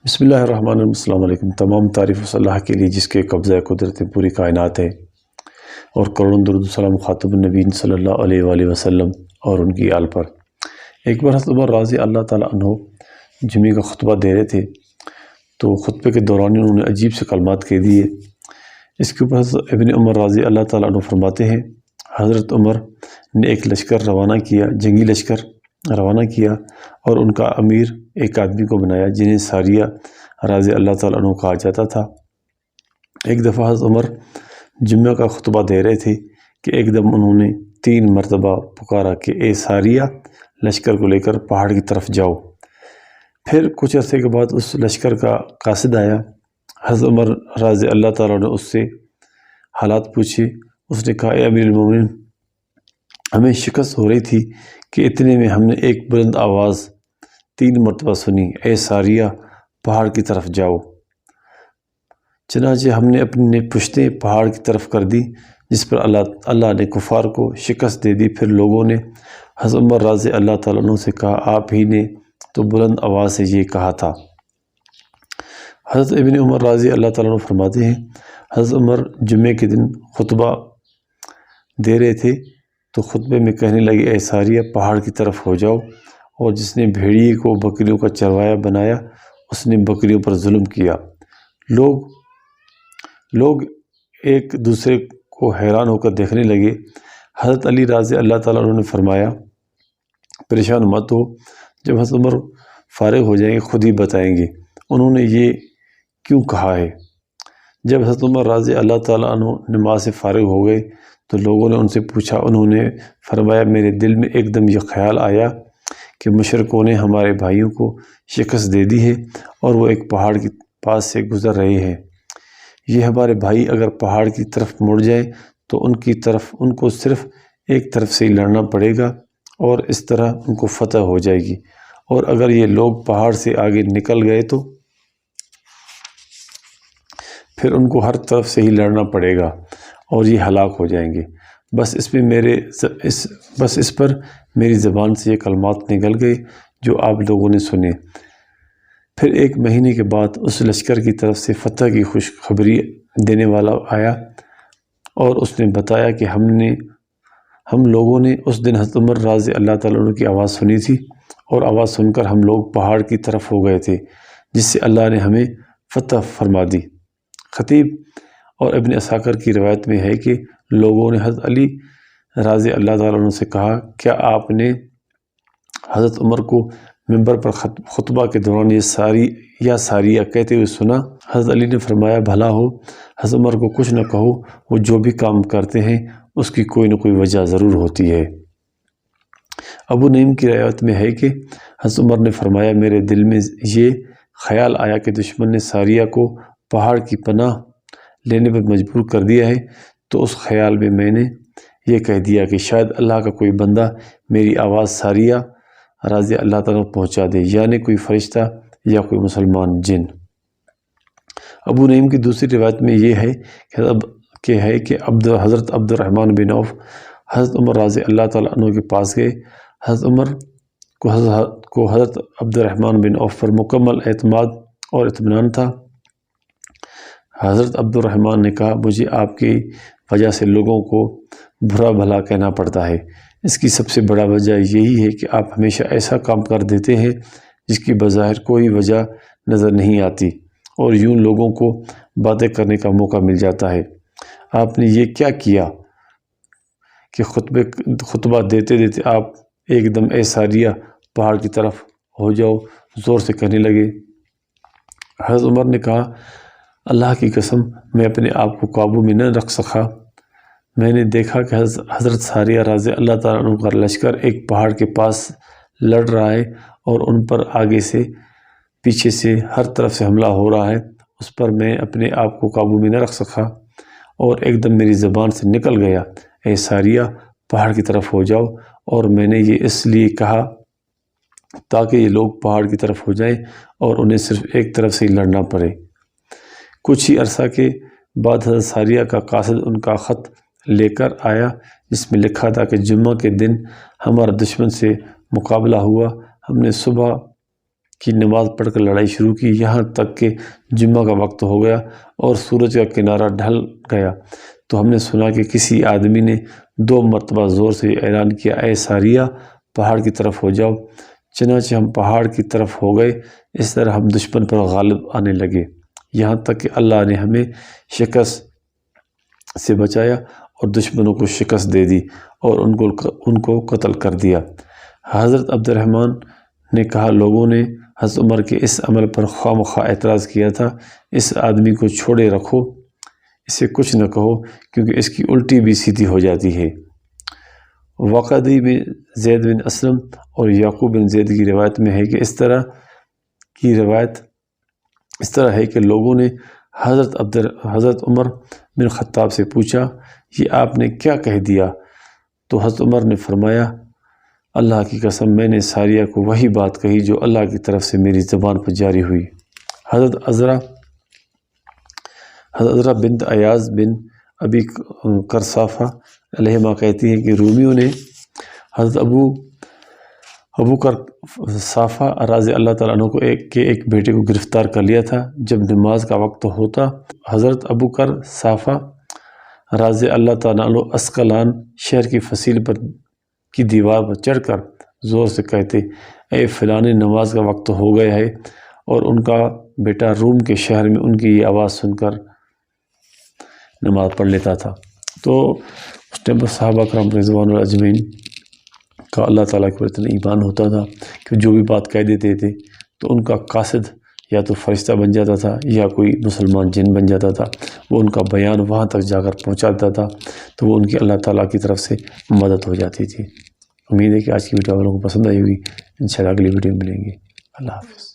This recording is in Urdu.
بسم اللہ الرحمن الرحیم۔ السلام علیکم۔ تمام تعریف اس اللہ کے لیے جس کے قبضہ قدرت پوری کائنات ہے، اور کروڑوں درود و سلام خاتم النبیین صلی اللہ علیہ وآلہ وسلم اور ان کی آل پر۔ ایک بار حضرت عمر رضی اللہ تعالیٰ عنہ جمعے کا خطبہ دے رہے تھے، تو خطبے کے دوران انہوں نے عجیب سے کلمات کہہ دیے۔ اس کے اوپر حضرت ابن عمر رضی اللہ تعالیٰ عنہ فرماتے ہیں، حضرت عمر نے ایک لشکر روانہ کیا، جنگی لشکر روانہ کیا، اور ان کا امیر ایک آدمی کو بنایا جنہیں ساریہ رضی اللہ تعالیٰ عنہ کہا جاتا تھا۔ ایک دفعہ حضرت عمر جمعہ کا خطبہ دے رہے تھے کہ ایک دم انہوں نے 3 مرتبہ پکارا کہ اے ساریہ، لشکر کو لے کر پہاڑ کی طرف جاؤ۔ پھر کچھ عرصے کے بعد اس لشکر کا قاصد آیا۔ حضرت عمر رضی اللہ تعالیٰ عنہ اس سے حالات پوچھے۔ اس نے کہا، اے امیر المومنین، ہمیں شکست ہو رہی تھی کہ اتنے میں ہم نے ایک بلند آواز 3 مرتبہ سنی، اے ساریہ، پہاڑ کی طرف جاؤ۔ چنانچہ ہم نے اپنی پشتیں پہاڑ کی طرف کر دی، جس پر اللہ نے کفار کو شکست دے دی۔ پھر لوگوں نے حضرت عمر رضی اللہ تعالیٰ عنہ سے کہا، آپ ہی نے تو بلند آواز سے یہ کہا تھا۔ حضرت ابن عمر رضی اللہ تعالیٰ عنہ فرماتے ہیں، حضرت عمر جمعے کے دن خطبہ دے رہے تھے تو خطبے میں کہنے لگے، اے ساریہ، پہاڑ کی طرف ہو جاؤ، اور جس نے بھیڑیے کو بکریوں کا چروایا بنایا، اس نے بکریوں پر ظلم کیا۔ لوگ ایک دوسرے کو حیران ہو کر دیکھنے لگے۔ حضرت علی رضی اللہ تعالیٰ عنہ نے فرمایا، پریشان مت ہو، جب حضرت عمر فارغ ہو جائیں گے خود ہی بتائیں گے انہوں نے یہ کیوں کہا ہے۔ جب حضرت عمر رضی اللہ تعالیٰ عنہ نماز سے فارغ ہو گئے تو لوگوں نے ان سے پوچھا۔ انہوں نے فرمایا، میرے دل میں ایک دم یہ خیال آیا کہ مشرکوں نے ہمارے بھائیوں کو شکست دے دی ہے، اور وہ ایک پہاڑ کے پاس سے گزر رہے ہیں۔ یہ ہمارے بھائی اگر پہاڑ کی طرف مڑ جائیں تو ان کو صرف ایک طرف سے ہی لڑنا پڑے گا، اور اس طرح ان کو فتح ہو جائے گی، اور اگر یہ لوگ پہاڑ سے آگے نکل گئے تو پھر ان کو ہر طرف سے ہی لڑنا پڑے گا اور یہ ہلاک ہو جائیں گے۔ بس اس پر میری زبان سے یہ کلمات نکل گئے جو آپ لوگوں نے سنے۔ پھر 1 مہینے کے بعد اس لشکر کی طرف سے فتح کی خوشخبری دینے والا آیا، اور اس نے بتایا کہ ہم لوگوں نے اس دن حضرت عمر رضی اللہ تعالیٰ عنہ کی آواز سنی تھی، اور آواز سن کر ہم لوگ پہاڑ کی طرف ہو گئے تھے، جس سے اللہ نے ہمیں فتح فرما دی۔ خطیب اور ابن عساکر کی روایت میں ہے کہ لوگوں نے حضرت علی رضی اللہ تعالیٰ عنہ سے کہا، کیا آپ نے حضرت عمر کو ممبر پر خطبہ کے دوران یہ ساریہ کہتے ہوئے سنا؟ حضرت علی نے فرمایا، بھلا ہو، حضرت عمر کو کچھ نہ کہو، وہ جو بھی کام کرتے ہیں اس کی کوئی نہ کوئی وجہ ضرور ہوتی ہے۔ ابو نعیم کی روایت میں ہے کہ حضرت عمر نے فرمایا، میرے دل میں یہ خیال آیا کہ دشمن نے ساریہ کو پہاڑ کی پناہ لینے پر مجبور کر دیا ہے، تو اس خیال میں میں نے یہ کہہ دیا کہ شاید اللہ کا کوئی بندہ میری آواز ساریہ رضی اللہ تعالیٰ پہنچا دے، یعنی کوئی فرشتہ یا کوئی مسلمان جن۔ ابو نعیم کی دوسری روایت میں یہ ہے کہ حضرت عبد الرحمن بن عوف حضرت عمر رضی اللہ تعالیٰ عنہ کے پاس گئے۔ حضرت عمر کو حضرت عبد الرحمن بن عوف پر مکمل اعتماد اور اطمینان تھا۔ حضرت عبد الرحمن نے کہا، مجھے آپ کی وجہ سے لوگوں کو برا بھلا کہنا پڑتا ہے۔ اس کی سب سے بڑا وجہ یہی ہے کہ آپ ہمیشہ ایسا کام کر دیتے ہیں جس کی بظاہر کوئی وجہ نظر نہیں آتی، اور یوں لوگوں کو باتیں کرنے کا موقع مل جاتا ہے۔ آپ نے یہ کیا کیا کہ خطبہ دیتے دیتے آپ ایک دم اے ساریہ، پہاڑ کی طرف ہو جاؤ زور سے کہنے لگے؟ حضرت عمر نے کہا، اللہ کی قسم، میں اپنے آپ کو قابو میں نہ رکھ سکا۔ میں نے دیکھا کہ حضرت ساریہ رضی اللہ تعالیٰ عنہ کا لشکر ایک پہاڑ کے پاس لڑ رہا ہے، اور ان پر آگے سے پیچھے سے ہر طرف سے حملہ ہو رہا ہے۔ اس پر میں اپنے آپ کو قابو میں نہ رکھ سکا، اور ایک دم میری زبان سے نکل گیا، اے ساریہ، پہاڑ کی طرف ہو جاؤ، اور میں نے یہ اس لیے کہا تاکہ یہ لوگ پہاڑ کی طرف ہو جائیں اور انہیں صرف ایک طرف سے ہی لڑنا پڑے۔ کچھ ہی عرصہ کے بعد حضرت ساریہ کا قاصد ان کا خط لے کر آیا، جس میں لکھا تھا کہ جمعہ کے دن ہمارا دشمن سے مقابلہ ہوا، ہم نے صبح کی نماز پڑھ کر لڑائی شروع کی، یہاں تک کہ جمعہ کا وقت ہو گیا اور سورج کا کنارہ ڈھل گیا تو ہم نے سنا کہ کسی آدمی نے 2 مرتبہ زور سے اعلان کیا، اے ساریہ پہاڑ کی طرف ہو جاؤ۔ چنانچہ ہم پہاڑ کی طرف ہو گئے۔ اس طرح ہم دشمن پر غالب آنے لگے، یہاں تک کہ اللہ نے ہمیں شکست سے بچایا اور دشمنوں کو شکست دے دی اور ان کو قتل کر دیا۔ حضرت عبد الرحمن نے کہا، لوگوں نے حضرت عمر کے اس عمل پر خواہ مخواہ اعتراض کیا تھا، اس آدمی کو چھوڑے رکھو، اسے کچھ نہ کہو کیونکہ اس کی الٹی بھی سیدھی ہو جاتی ہے۔ وقدی بن زید بن اسلم اور یعقوب بن زید کی روایت میں ہے کہ اس طرح ہے کہ لوگوں نے حضرت عمر بن خطاب سے پوچھا، یہ آپ نے کیا کہہ دیا؟ تو حضرت عمر نے فرمایا، اللہ کی قسم میں نے ساریہ کو وہی بات کہی جو اللہ کی طرف سے میری زبان پر جاری ہوئی۔ حضرت عذرا بنت ایاز بن ابی کرصافہ علیہما کہتی ہیں کہ رومیوں نے حضرت ابو کرصافہ رضی اللہ تعالیٰ عنہ کے ایک بیٹے کو گرفتار کر لیا تھا۔ جب نماز کا وقت ہوتا حضرت ابو کرصافہ رضی اللہ تعالیٰ عنہ اسقلان شہر کی فصیل پر کی دیوار پر چڑھ کر زور سے کہتے، اے فلانے نماز کا وقت ہو گیا ہے، اور ان کا بیٹا روم کے شہر میں ان کی یہ آواز سن کر نماز پڑھ لیتا تھا۔ تو اس ٹائم پر صحابہ کرام رضوان اللہ اجمعین کا اللہ تعالیٰ کے اتنا ایمان ہوتا تھا کہ جو بھی بات کہہ دیتے تھے تو ان کا قاصد یا تو فرشتہ بن جاتا تھا یا کوئی مسلمان جن بن جاتا تھا، وہ ان کا بیان وہاں تک جا کر پہنچا دیتا تھا تو وہ ان کی اللہ تعالیٰ کی طرف سے مدد ہو جاتی تھی۔ امید ہے کہ آج کی ویڈیو آپ لوگوں کو پسند آئی ہوگی، انشاءاللہ اگلی ویڈیو میں ملیں گے۔ اللہ حافظ۔